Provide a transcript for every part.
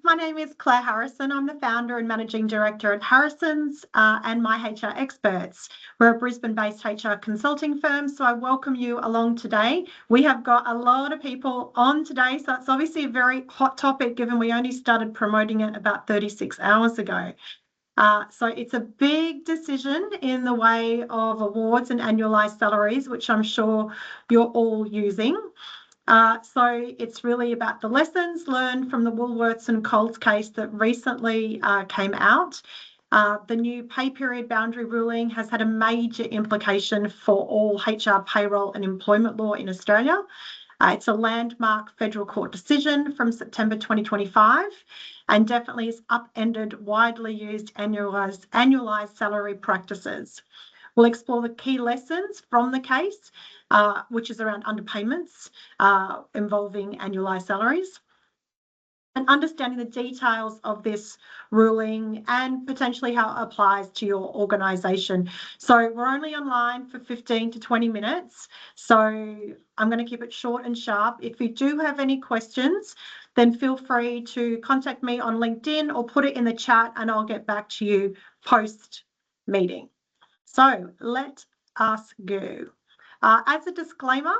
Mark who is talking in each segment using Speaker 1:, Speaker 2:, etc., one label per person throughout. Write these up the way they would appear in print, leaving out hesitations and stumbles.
Speaker 1: my name is Claire Harrison. I'm the founder and managing director at Harrison's and My HR Experts. We're a Brisbane-based HR consulting firm, so I welcome you along today. We have got a lot of people on today, so it's obviously a very hot topic given we only started promoting it about 36 hours ago. So it's a big decision in the way of awards and annualised salaries, which I'm sure you're all using. So it's really about the lessons learned from the Woolworths and Coles case that recently came out. The new pay period boundary ruling has had a major implication for all HR, payroll and employment law in Australia. It's a landmark federal court decision from September 2025 and definitely has upended widely used annualised salary practices. We'll explore the key lessons from the case, which is around underpayments involving annualised salaries, and understanding the details of this ruling and potentially how it applies to your organisation. So we're only online for 15 to 20 minutes, so I'm going to keep it short and sharp. If you do have any questions, then feel free to contact me on LinkedIn or put it in the chat and I'll get back to you post-meeting. So let us go. As a disclaimer,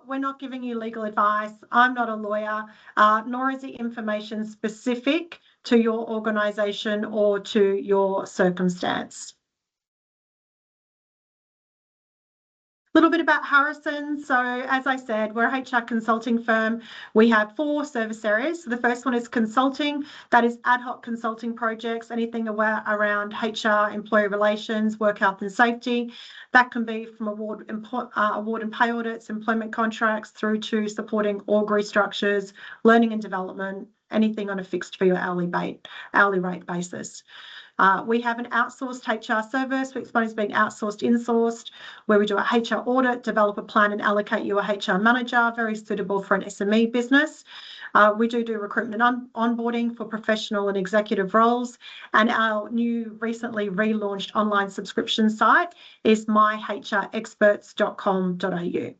Speaker 1: we're not giving you legal advice. I'm not a lawyer, nor is the information specific to your organisation or to your circumstance. A little bit about Harrison. So as I said, we're a HR consulting firm. We have 4 service areas. So the first one is consulting. That is ad hoc consulting projects, anything around HR, employee relations, work health and safety. That can be from award and pay audits, employment contracts, through to supporting org restructures, learning and development, anything on a fixed fee or hourly rate basis. We have an outsourced HR service, which is being outsourced, insourced, where we do a HR audit, develop a plan and allocate you a HR manager, very suitable for an SME business. We do recruitment onboarding for professional and executive roles. And our new recently relaunched online subscription site is myhrexperts.com.au.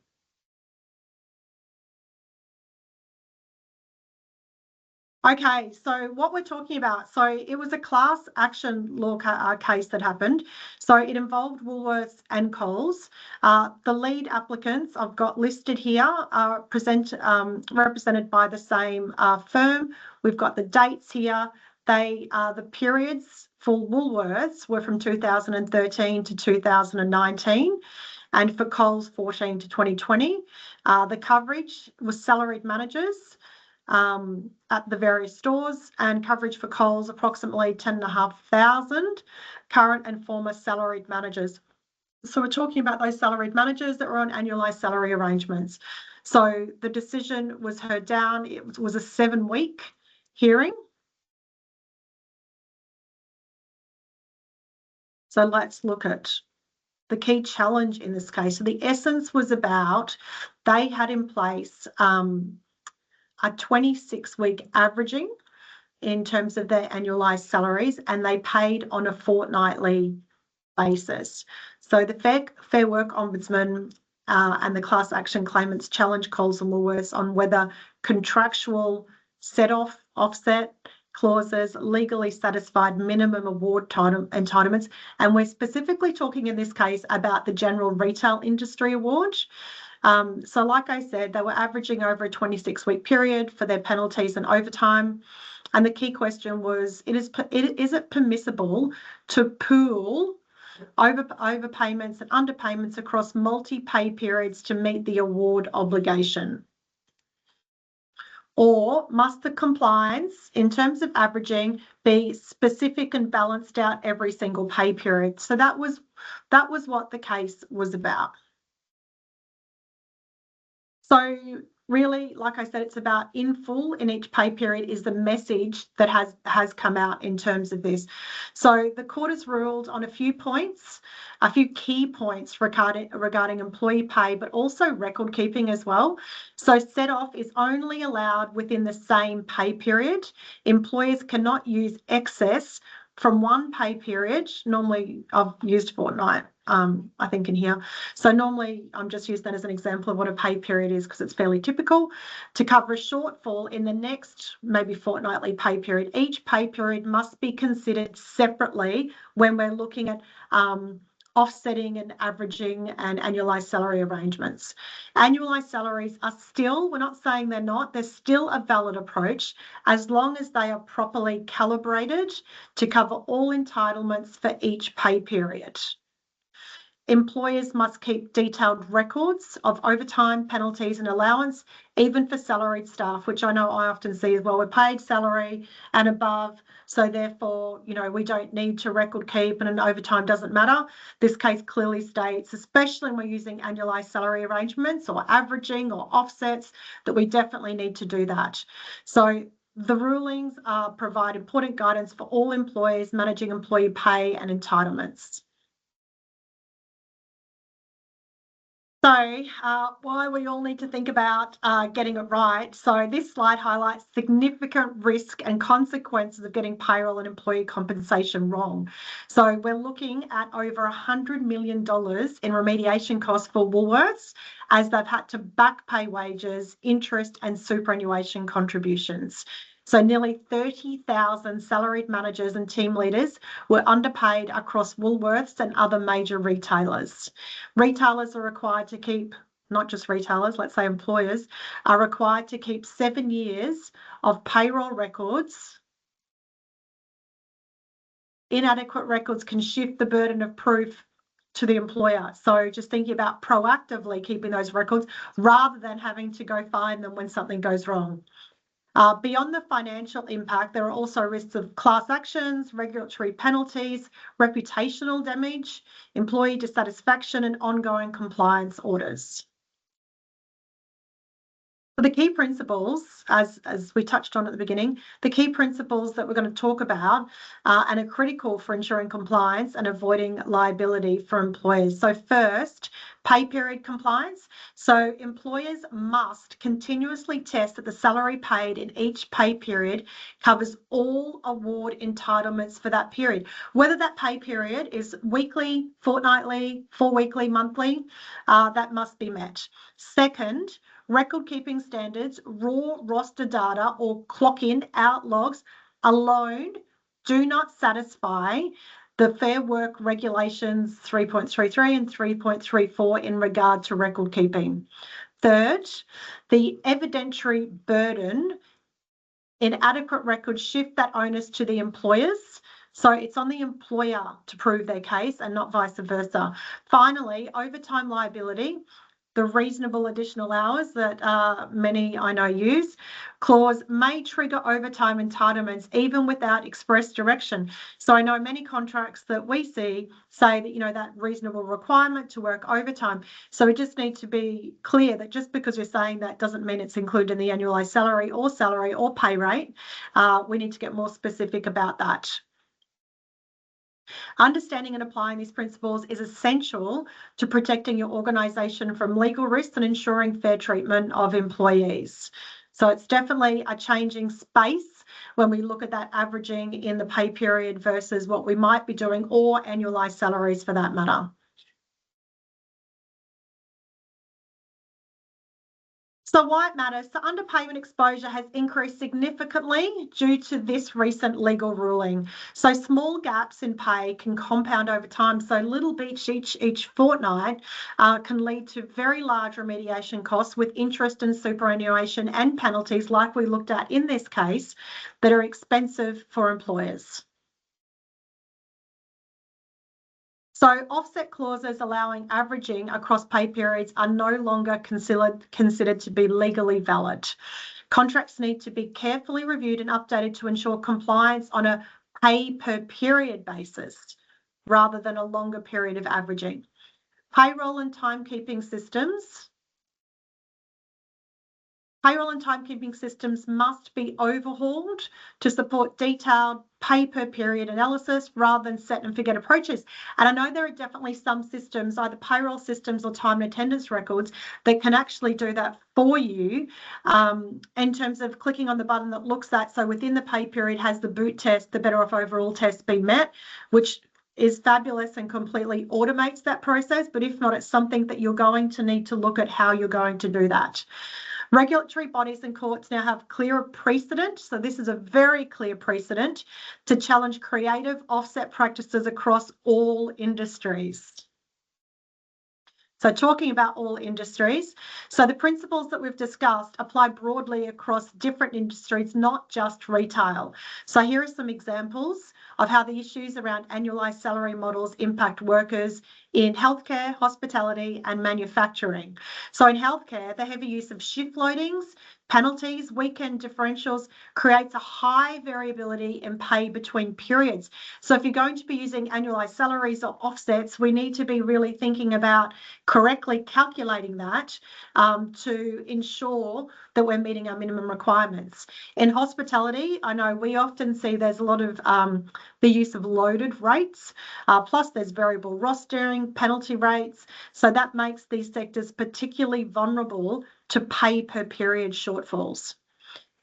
Speaker 1: Okay, so what we're talking about, so it was a class action law case that happened. So it involved Woolworths and Coles. The lead applicants I've got listed here are represented by the same firm. We've got the dates here. The periods for Woolworths were from 2013 to 2019. And for Coles, 14 to 2020. The coverage was salaried managers at the various stores, and coverage for Coles approximately 10,500 current and former salaried managers. So we're talking about those salaried managers that were on annualised salary arrangements. So the decision was heard down. It was a 7-week hearing. So let's look at the key challenge in this case. So the essence was about they had in place a 26-week averaging in terms of their annualised salaries, and they paid on a fortnightly basis. So the Fair Work Ombudsman and the class action claimants challenged Coles and Woolworths on whether contractual set-off, offset clauses legally satisfied minimum award entitlements. And we're specifically talking in this case about the General Retail Industry Award. So like I said, they were averaging over a 26-week period for their penalties and overtime. And the key question was, is it permissible to pool overpayments and underpayments across multi-pay periods to meet the award obligation? Or must the compliance in terms of averaging be specific and balanced out every single pay period? So that was what the case was about. So really, like I said, it's about in full in each pay period is the message that has come out in terms of this. So the court has ruled on a few key points regarding employee pay, but also record keeping as well. So set off is only allowed within the same pay period. Employers cannot use excess from one pay period. Normally I've used fortnight, I think in here. So normally I'm just using that as an example of what a pay period is because it's fairly typical, to cover a shortfall in the next maybe fortnightly pay period. Each pay period must be considered separately when we're looking at offsetting and averaging and annualised salary arrangements. Annualised salaries are still, we're not saying they're not, they're still a valid approach as long as they are properly calibrated to cover all entitlements for each pay period. Employers must keep detailed records of overtime, penalties and allowance, even for salaried staff, which I know I often see as well. We're paid salary and above, so therefore, we don't need to record keep and an overtime doesn't matter. This case clearly states, especially when we're using annualised salary arrangements or averaging or offsets, that we definitely need to do that. So the rulings provide important guidance for all employers managing employee pay and entitlements. So why we all need to think about getting it right. So this slide highlights significant risk and consequences of getting payroll and employee compensation wrong. So we're looking at over $100 million in remediation costs for Woolworths as they've had to back pay wages, interest and superannuation contributions. So nearly 30,000 salaried managers and team leaders were underpaid across Woolworths and other major retailers. Retailers are required to keep, not just retailers, let's say employers, are required to keep 7 years of payroll records. Inadequate records can shift the burden of proof to the employer. So just thinking about proactively keeping those records rather than having to go find them when something goes wrong. Beyond the financial impact, there are also risks of class actions, regulatory penalties, reputational damage, employee dissatisfaction, and ongoing compliance orders. The key principles, as we touched on at the beginning, the key principles that we're going to talk about and are critical for ensuring compliance and avoiding liability for employers. So first, pay period compliance. So employers must continuously test that the salary paid in each pay period covers all award entitlements for that period. Whether that pay period is weekly, fortnightly, 4-weekly, monthly, that must be met. Second, record keeping standards, raw roster data or clock in out logs alone do not satisfy the Fair Work Regulations 3.33 and 3.34 in regard to record keeping. Third, the evidentiary burden, inadequate records shift that onus to the employers. So it's on the employer to prove their case and not vice versa. Finally, overtime liability. The reasonable additional hours that many I know use clause may trigger overtime entitlements even without express direction. So I know many contracts that we see say that, that reasonable requirement to work overtime. So we just need to be clear that just because you're saying that doesn't mean it's included in the annualised salary or pay rate. We need to get more specific about that. Understanding and applying these principles is essential to protecting your organisation from legal risks and ensuring fair treatment of employees. So it's definitely a changing space when we look at that averaging in the pay period versus what we might be doing or annualised salaries for that matter. So why it matters, so underpayment exposure has increased significantly due to this recent legal ruling. So small gaps in pay can compound over time. So little bits each fortnight can lead to very large remediation costs with interest and superannuation and penalties like we looked at in this case that are expensive for employers. So offset clauses allowing averaging across pay periods are no longer considered to be legally valid. Contracts need to be carefully reviewed and updated to ensure compliance on a pay per period basis rather than a longer period of averaging. Payroll and timekeeping systems must be overhauled to support detailed pay per period analysis rather than set and forget approaches. And I know there are definitely some systems, either payroll systems or time and attendance records, that can actually do that for you in terms of clicking on the button that looks at, so within the pay period has the boot test, the better off overall test been met, which is fabulous and completely automates that process. But if not, it's something that you're going to need to look at how you're going to do that. Regulatory bodies and courts now have clearer precedent. So this is a very clear precedent to challenge creative offset practices across all industries. So talking about all industries, so the principles that we've discussed apply broadly across different industries, not just retail. So here are some examples of how the issues around annualised salary models impact workers in healthcare, hospitality and manufacturing. So in healthcare, the heavy use of shift loadings, penalties, weekend differentials creates a high variability in pay between periods. So if you're going to be using annualised salaries or offsets, we need to be really thinking about correctly calculating that to ensure that we're meeting our minimum requirements. In hospitality, I know we often see there's a lot of the use of loaded rates, plus there's variable rostering, penalty rates. So that makes these sectors particularly vulnerable to pay per period shortfalls.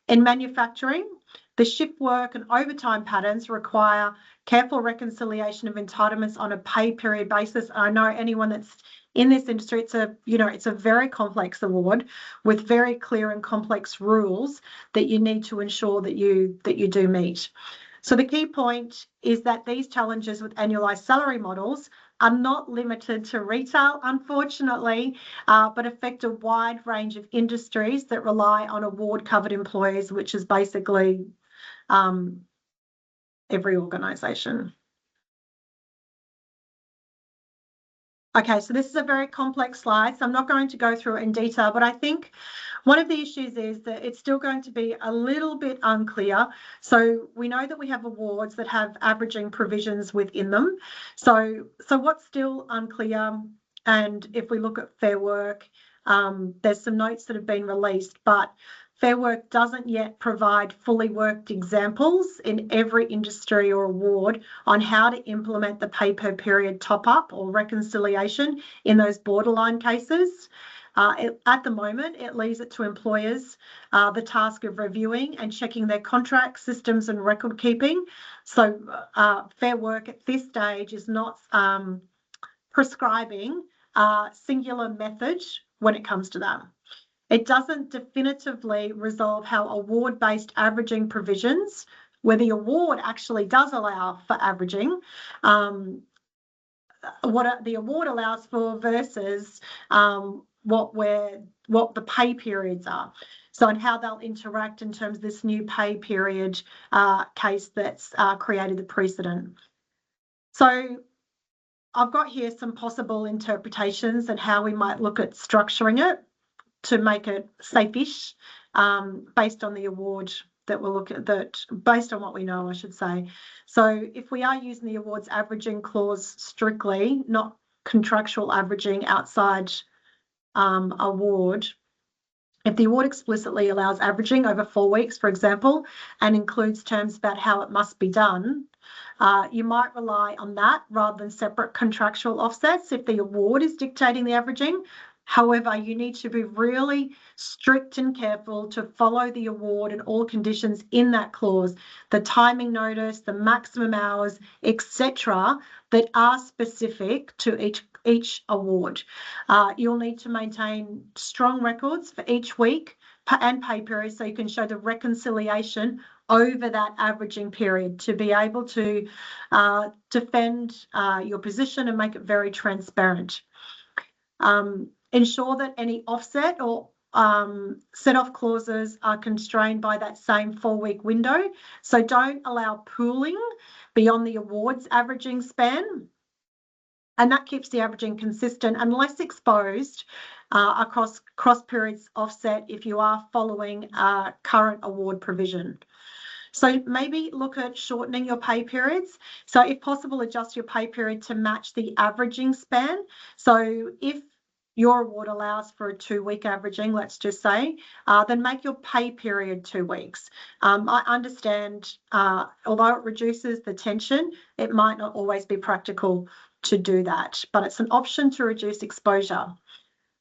Speaker 1: In manufacturing, the shift work and overtime patterns require careful reconciliation of entitlements on a pay period basis. I know anyone that's in this industry, it's a very complex award with very clear and complex rules that you need to ensure that you do meet. So the key point is that these challenges with annualised salary models are not limited to retail, unfortunately, but affect a wide range of industries that rely on award-covered employees, which is basically every organisation. Okay, so this is a very complex slide, so I'm not going to go through it in detail, but I think one of the issues is that it's still going to be a little bit unclear. So we know that we have awards that have averaging provisions within them. So what's still unclear, and if we look at Fair Work, there's some notes that have been released, but Fair Work doesn't yet provide fully worked examples in every industry or award on how to implement the pay per period top-up or reconciliation in those borderline cases. At the moment, it leaves it to employers the task of reviewing and checking their contract systems and record keeping. So Fair Work at this stage is not prescribing a singular method when it comes to that. It doesn't definitively resolve how award-based averaging provisions, where the award actually does allow for averaging, what the award allows for versus what the pay periods are. So, and how they'll interact in terms of this new pay period case that's created the precedent. So I've got here some possible interpretations and how we might look at structuring it to make it safe-ish based on the award that we'll look at, that based on what we know, I should say. So if we are using the awards averaging clause strictly, not contractual averaging outside award, if the award explicitly allows averaging over 4 weeks, for example, and includes terms about how it must be done, you might rely on that rather than separate contractual offsets if the award is dictating the averaging. However, you need to be really strict and careful to follow the award and all conditions in that clause, the timing notice, the maximum hours, etc., that are specific to each award. You'll need to maintain strong records for each week and pay period so you can show the reconciliation over that averaging period to be able to defend your position and make it very transparent. Ensure that any offset or set-off clauses are constrained by that same 4-week window. So don't allow pooling beyond the awards averaging span. And that keeps the averaging consistent and less exposed across cross-periods offset if you are following a current award provision. So maybe look at shortening your pay periods. So if possible, adjust your pay period to match the averaging span. So if your award allows for a 2-week averaging, let's just say, then make your pay period 2 weeks. I understand, although it reduces the tension, it might not always be practical to do that, but it's an option to reduce exposure.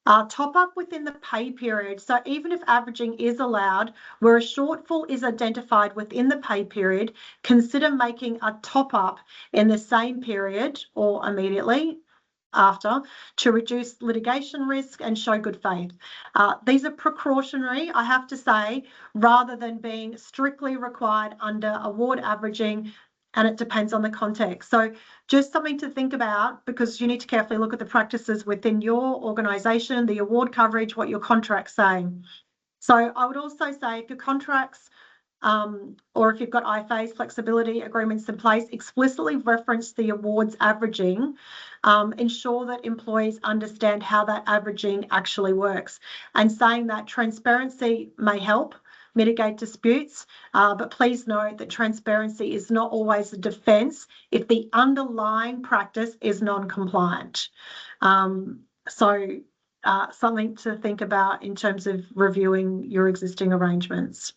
Speaker 1: Top up within the pay period. So even if averaging is allowed, where a shortfall is identified within the pay period, consider making a top up in the same period or immediately after to reduce litigation risk and show good faith. These are precautionary, I have to say, rather than being strictly required under award averaging, and it depends on the context. So just something to think about, because you need to carefully look at the practices within your organisation, the award coverage, what your contract's saying. So I would also say if your contracts or if you've got IFAs, flexibility agreements in place, explicitly reference the awards averaging, ensure that employees understand how that averaging actually works. And saying that transparency may help mitigate disputes, but please note that transparency is not always a defence if the underlying practice is non-compliant. Something to think about in terms of reviewing your existing arrangements.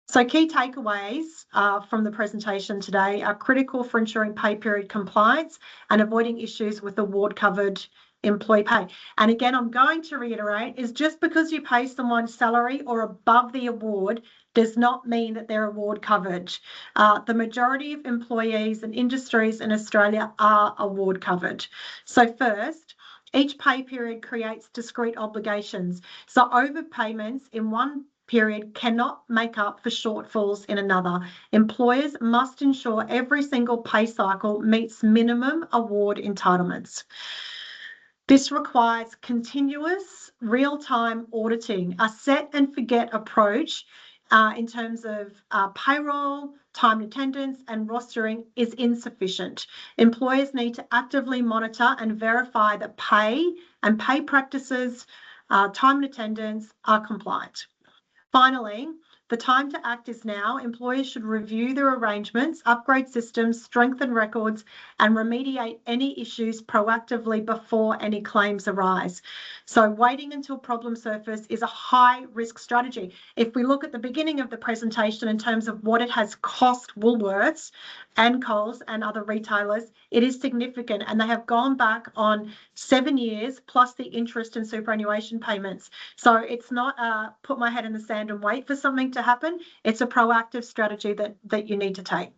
Speaker 1: So key takeaways from the presentation today are critical for ensuring pay period compliance and avoiding issues with award-covered employee pay. And again, I'm going to reiterate, is just because you pay someone salary or above the award does not mean that they're award covered. The majority of employees and industries in Australia are award covered. So first, each pay period creates discrete obligations. So overpayments in one period cannot make up for shortfalls in another. Employers must ensure every single pay cycle meets minimum award entitlements. This requires continuous real-time auditing. A set and forget approach in terms of payroll, time and attendance and rostering is insufficient. Employers need to actively monitor and verify that pay and pay practices, time and attendance are compliant. Finally, the time to act is now. Employers should review their arrangements, upgrade systems, strengthen records, and remediate any issues proactively before any claims arise. So waiting until problems surface is a high-risk strategy. If we look at the beginning of the presentation in terms of what it has cost Woolworths and Coles and other retailers, it is significant, and they have gone back on 7 years plus the interest and superannuation payments. So it's not put my head in the sand and wait for something to happen. It's a proactive strategy that you need to take.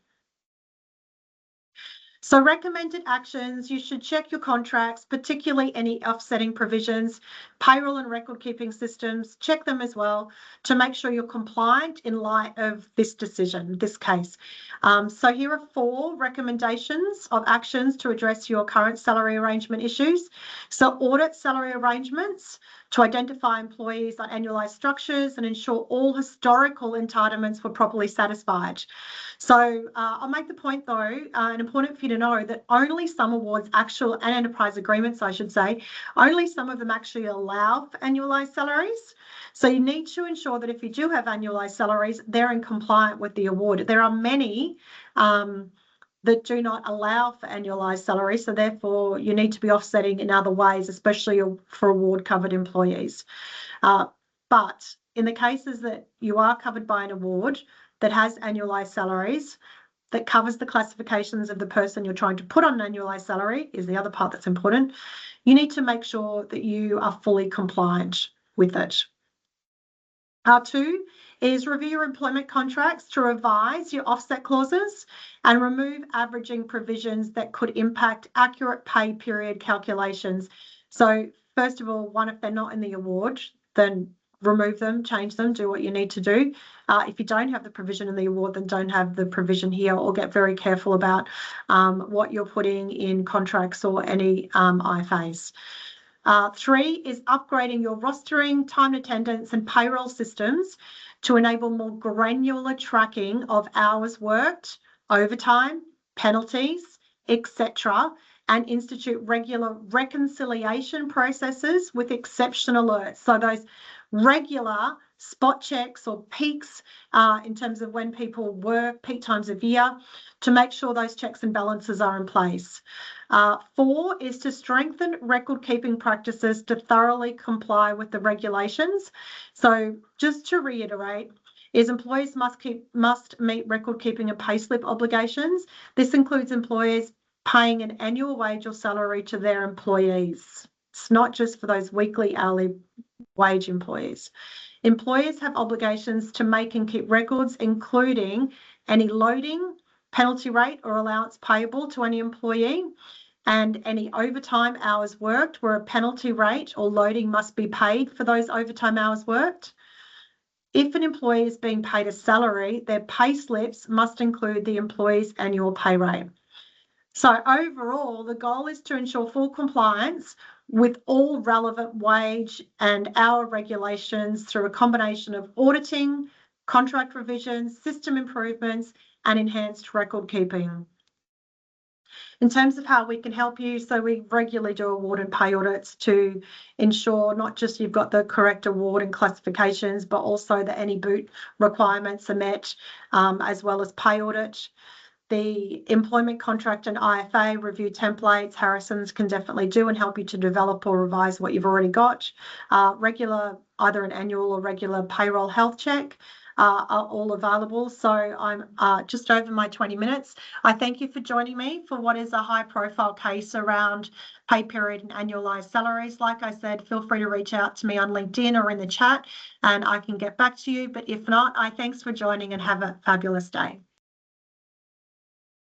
Speaker 1: So recommended actions, you should check your contracts, particularly any offsetting provisions, payroll and record keeping systems, check them as well to make sure you're compliant in light of this decision, this case. So here are 4 recommendations of actions to address your current salary arrangement issues. So audit salary arrangements to identify employees on annualised structures and ensure all historical entitlements were properly satisfied. So I'll make the point though, and important for you to know that only some awards and enterprise agreements, I should say, only some of them actually allow for annualised salaries. So you need to ensure that if you do have annualised salaries, they're in compliant with the award. There are many that do not allow for annualised salaries, so therefore you need to be offsetting in other ways, especially for award covered employees. But in the cases that you are covered by an award that has annualised salaries, that covers the classifications of the person you're trying to put on an annualised salary, is the other part that's important. You need to make sure that you are fully compliant with it. 2 is review your employment contracts to revise your offset clauses and remove averaging provisions that could impact accurate pay period calculations. So first of all, if they're not in the award, then remove them, change them, do what you need to do. If you don't have the provision in the award, then don't have the provision here, or get very careful about what you're putting in contracts or any IFAs. 3 is upgrading your rostering, time attendance and payroll systems to enable more granular tracking of hours worked, overtime, penalties, etc., and institute regular reconciliation processes with exception alerts. So those regular spot checks or peaks in terms of when people work, peak times of year, to make sure those checks and balances are in place. 4 is to strengthen record keeping practices to thoroughly comply with the regulations. So just to reiterate, is employees must meet record keeping and payslip obligations. This includes employers paying an annual wage or salary to their employees. It's not just for those weekly, hourly wage employees. Employers have obligations to make and keep records, including any loading, penalty rate or allowance payable to any employee, and any overtime hours worked where a penalty rate or loading must be paid for those overtime hours worked. If an employee is being paid a salary, their pay slips must include the employee's annual pay rate. So overall, the goal is to ensure full compliance with all relevant wage and hour regulations through a combination of auditing, contract revisions, system improvements, and enhanced record keeping. In terms of how we can help you, so we regularly do award and pay audits to ensure not just you've got the correct award and classifications, but also that any boot requirements are met, as well as pay audit. The employment contract and IFA review templates, Harrison's can definitely do and help you to develop or revise what you've already got. Regular, either an annual or regular payroll health check are all available. So I'm just over my 20 minutes. I thank you for joining me for what is a high profile case around pay period and annualised salaries. Like I said, feel free to reach out to me on LinkedIn or in the chat and I can get back to you. But if not, thanks for joining and have a fabulous day.